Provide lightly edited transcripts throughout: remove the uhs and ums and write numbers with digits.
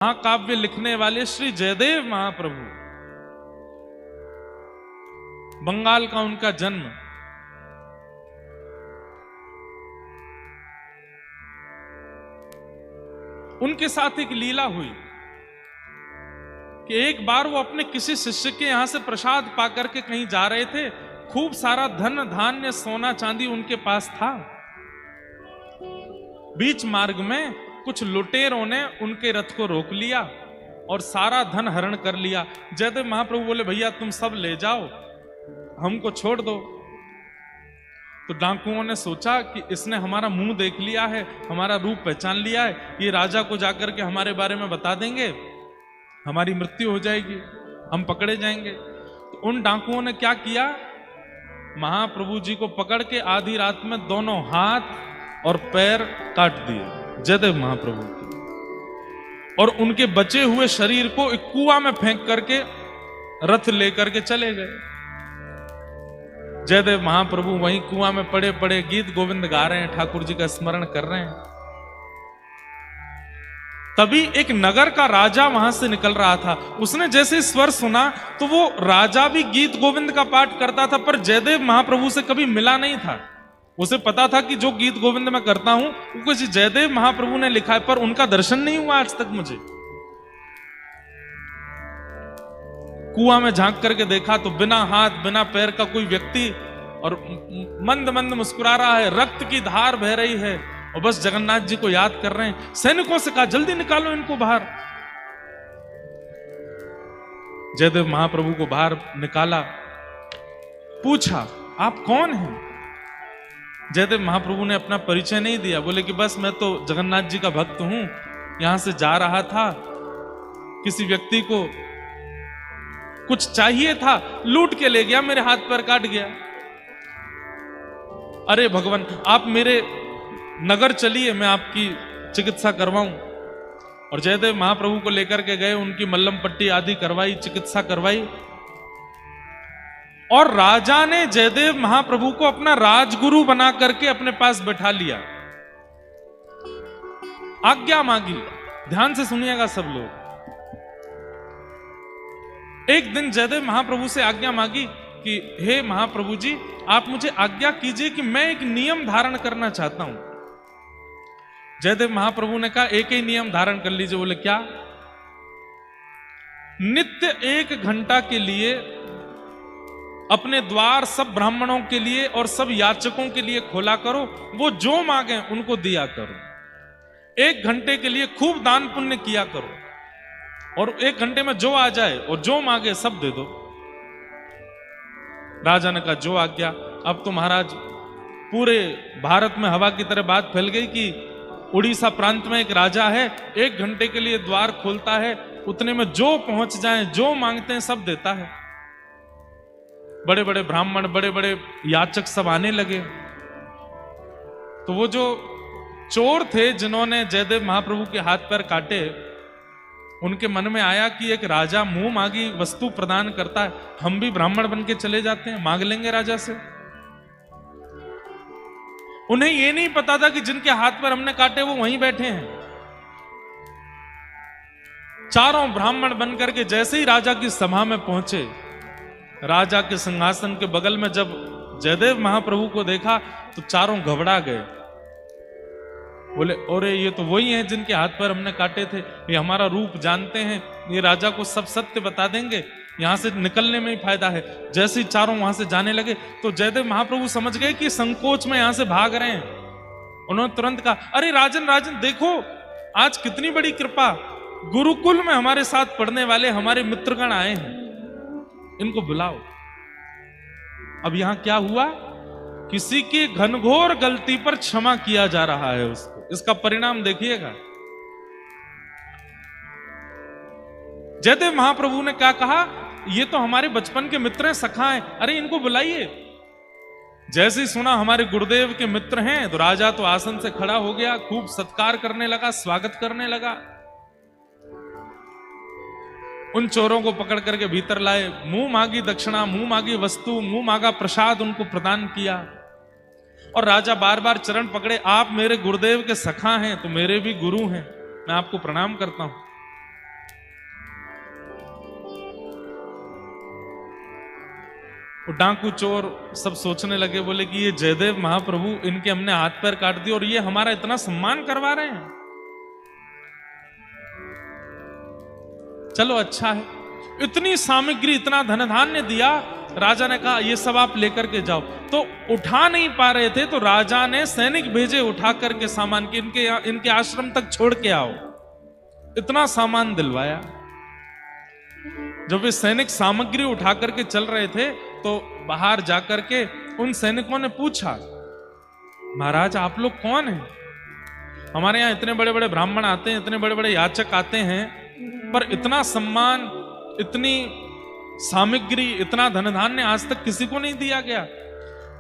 महाकाव्य लिखने वाले श्री जयदेव महाप्रभु, बंगाल का उनका जन्म। उनके साथ एक लीला हुई कि एक बार वो अपने किसी शिष्य के यहां से प्रसाद पाकर के कहीं जा रहे थे। खूब सारा धन धान्य सोना चांदी उनके पास था। बीच मार्ग में कुछ लुटेरों ने उनके रथ को रोक लिया और सारा धन हरण कर लिया। जयदेव महाप्रभु बोले, भैया तुम सब ले जाओ, हमको छोड़ दो। तो डाकुओं ने सोचा कि इसने हमारा मुंह देख लिया है, हमारा रूप पहचान लिया है, ये राजा को जाकर के हमारे बारे में बता देंगे, हमारी मृत्यु हो जाएगी, हम पकड़े जाएंगे। तो उन डाकुओं ने क्या किया, महाप्रभु जी को पकड़ के आधी रात में दोनों हाथ और पैर काट दिए जयदेव महाप्रभु के, और उनके बचे हुए शरीर को एक कुआं में फेंक करके रथ लेकर के चले गए। जयदेव महाप्रभु वहीं कुआं में पड़े पड़े गीत गोविंद गा रहे हैं, ठाकुर जी का स्मरण कर रहे हैं। तभी एक नगर का राजा वहां से निकल रहा था। उसने जैसे स्वर सुना तो वो राजा भी गीत गोविंद का पाठ करता था, पर जयदेव महाप्रभु से कभी मिला नहीं था। उसे पता था कि जो गीत गोविंद मैं करता हूं वो किसी जयदेव महाप्रभु ने लिखा है, पर उनका दर्शन नहीं हुआ आज तक मुझे। कुआं में झांक करके देखा तो बिना हाथ बिना पैर का कोई व्यक्ति, और मंद मंद मुस्कुरा रहा है, रक्त की धार बह रही है, और बस जगन्नाथ जी को याद कर रहे हैं। सैनिकों से कहा, जल्दी निकालो इनको बाहर। जयदेव महाप्रभु को बाहर निकाला, पूछा आप कौन हैं? जयदेव महाप्रभु ने अपना परिचय नहीं दिया, बोले कि बस मैं तो जगन्नाथ जी का भक्त हूं, यहां से जा रहा था, किसी व्यक्ति को कुछ चाहिए था, लूट के ले गया, मेरे हाथ पैर काट गया। अरे भगवान, आप मेरे नगर चलिए, मैं आपकी चिकित्सा करवाऊं। और जयदेव महाप्रभु को लेकर के गए, उनकी मल्लम पट्टी आदि करवाई, चिकित्सा करवाई, और राजा ने जयदेव महाप्रभु को अपना राजगुरु बना करके अपने पास बैठा लिया। आज्ञा मांगी, ध्यान से सुनिएगा सब लोग। एक दिन जयदेव महाप्रभु से आज्ञा मांगी कि हे महाप्रभु जी, आप मुझे आज्ञा कीजिए कि मैं एक नियम धारण करना चाहता हूं। जयदेव महाप्रभु ने कहा, एक ही नियम धारण कर लीजिए। बोले क्या? नित्य 1 घंटा के लिए अपने द्वार सब ब्राह्मणों के लिए और सब याचकों के लिए खोला करो, वो जो मांगे उनको दिया करो। 1 घंटे के लिए खूब दान पुण्य किया करो, और 1 घंटे में जो आ जाए और जो मांगे सब दे दो। राजा ने कहा, जो आज्ञा। अब तो महाराज पूरे भारत में हवा की तरह बात फैल गई कि उड़ीसा प्रांत में एक राजा है, 1 घंटे के लिए द्वार खोलता है, उतने में जो पहुंच जाए, जो मांगते हैं सब देता है। बड़े बड़े ब्राह्मण, बड़े बड़े याचक सब आने लगे। तो वो जो चोर थे जिन्होंने जयदेव महाप्रभु के हाथ पैर काटे, उनके मन में आया कि एक राजा मुंह मांगी वस्तु प्रदान करता है, हम भी ब्राह्मण बन के चले जाते हैं, मांग लेंगे राजा से। उन्हें यह नहीं पता था कि जिनके हाथ पर हमने काटे वो वहीं बैठे हैं। चारों ब्राह्मण बनकर के जैसे ही राजा की सभा में पहुंचे, राजा के सिंहासन के बगल में जब जयदेव महाप्रभु को देखा तो चारों घबरा गए। बोले, अरे ये तो वही हैं जिनके हाथ पर हमने काटे थे, ये हमारा रूप जानते हैं, ये राजा को सब सत्य बता देंगे, यहां से निकलने में ही फायदा है। जैसे ही चारों वहां से जाने लगे तो जयदेव महाप्रभु समझ गए कि संकोच में यहां से भाग रहे हैं। उन्होंने तुरंत कहा, अरे राजन राजन देखो, आज कितनी बड़ी कृपा, गुरुकुल में हमारे साथ पढ़ने वाले हमारे मित्रगण आए हैं, इनको बुलाओ। अब यहां क्या हुआ, किसी की घनघोर गलती पर क्षमा किया जा रहा है उसको। इसका परिणाम देखिएगा। जयदेव महाप्रभु ने क्या कहा, ये तो हमारे बचपन के मित्र हैं, सखा हैं, अरे इनको बुलाइए। जैसे ही सुना हमारे गुरुदेव के मित्र हैं तो राजा तो आसन से खड़ा हो गया, खूब सत्कार करने लगा, स्वागत करने लगा। उन चोरों को पकड़ करके भीतर लाए, मुंह मांगी दक्षिणा, मुंह मांगी वस्तु, मुंह मांगा प्रसाद उनको प्रदान किया। और राजा बार बार चरण पकड़े, आप मेरे गुरुदेव के सखा हैं तो मेरे भी गुरु हैं, मैं आपको प्रणाम करता हूं। वो डाकू चोर सब सोचने लगे, बोले कि ये जयदेव महाप्रभु, इनके हमने हाथ पैर काट दिए और ये हमारा इतना सम्मान करवा रहे हैं। चलो अच्छा है, इतनी सामग्री, इतना धन धान्य दिया। राजा ने कहा ये सब आप लेकर के जाओ। तो उठा नहीं पा रहे थे तो राजा ने सैनिक भेजे उठा करके सामान के इनके आश्रम तक छोड़ के आओ। इतना सामान दिलवाया। जब वे सैनिक सामग्री उठा करके चल रहे थे तो बाहर जाकर के उन सैनिकों ने पूछा, महाराज आप लोग कौन हैं? हमारे यहाँ इतने बड़े बड़े ब्राह्मण आते हैं, इतने बड़े बड़े याचक आते हैं, पर इतना सम्मान, इतनी सामग्री, इतना धन धान्य आज तक किसी को नहीं दिया गया।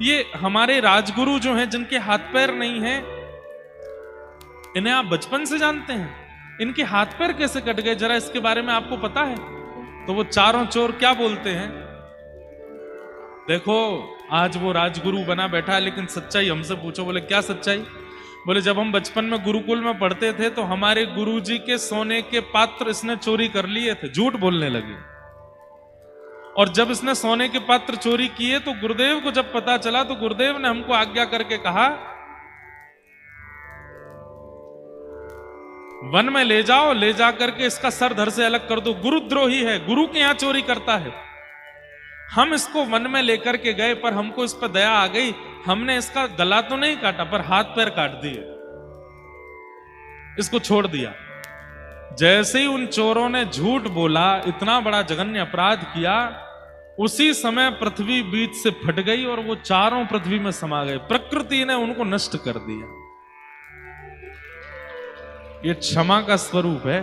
ये हमारे राजगुरु जो हैं, जिनके हाथ पैर नहीं हैं, इन्हें आप बचपन से जानते हैं, इनके हाथ पैर कैसे कट गए, जरा इसके बारे में आपको पता है? तो वो चारों चोर क्या बोलते हैं, देखो आज वो राजगुरु बना बैठा है, लेकिन सच्चाई हमसे पूछो। बोले क्या सच्चाई? बोले जब हम बचपन में गुरुकुल में पढ़ते थे तो हमारे गुरुजी के सोने के पात्र इसने चोरी कर लिए थे। झूठ बोलने लगे। और जब इसने सोने के पात्र चोरी किए तो गुरुदेव को जब पता चला तो गुरुदेव ने हमको आज्ञा करके कहा, वन में ले जाओ, ले जा करके इसका सर धड़ से अलग कर दो, गुरुद्रोही है, गुरु के यहां चोरी करता है। हम इसको वन में लेकर के गए, पर हमको इस पर दया आ गई, हमने इसका गला तो नहीं काटा पर हाथ पैर काट दिए, इसको छोड़ दिया। जैसे ही उन चोरों ने झूठ बोला, इतना बड़ा जघन्य अपराध किया, उसी समय पृथ्वी बीच से फट गई और वो चारों पृथ्वी में समा गए। प्रकृति ने उनको नष्ट कर दिया। ये क्षमा का स्वरूप है।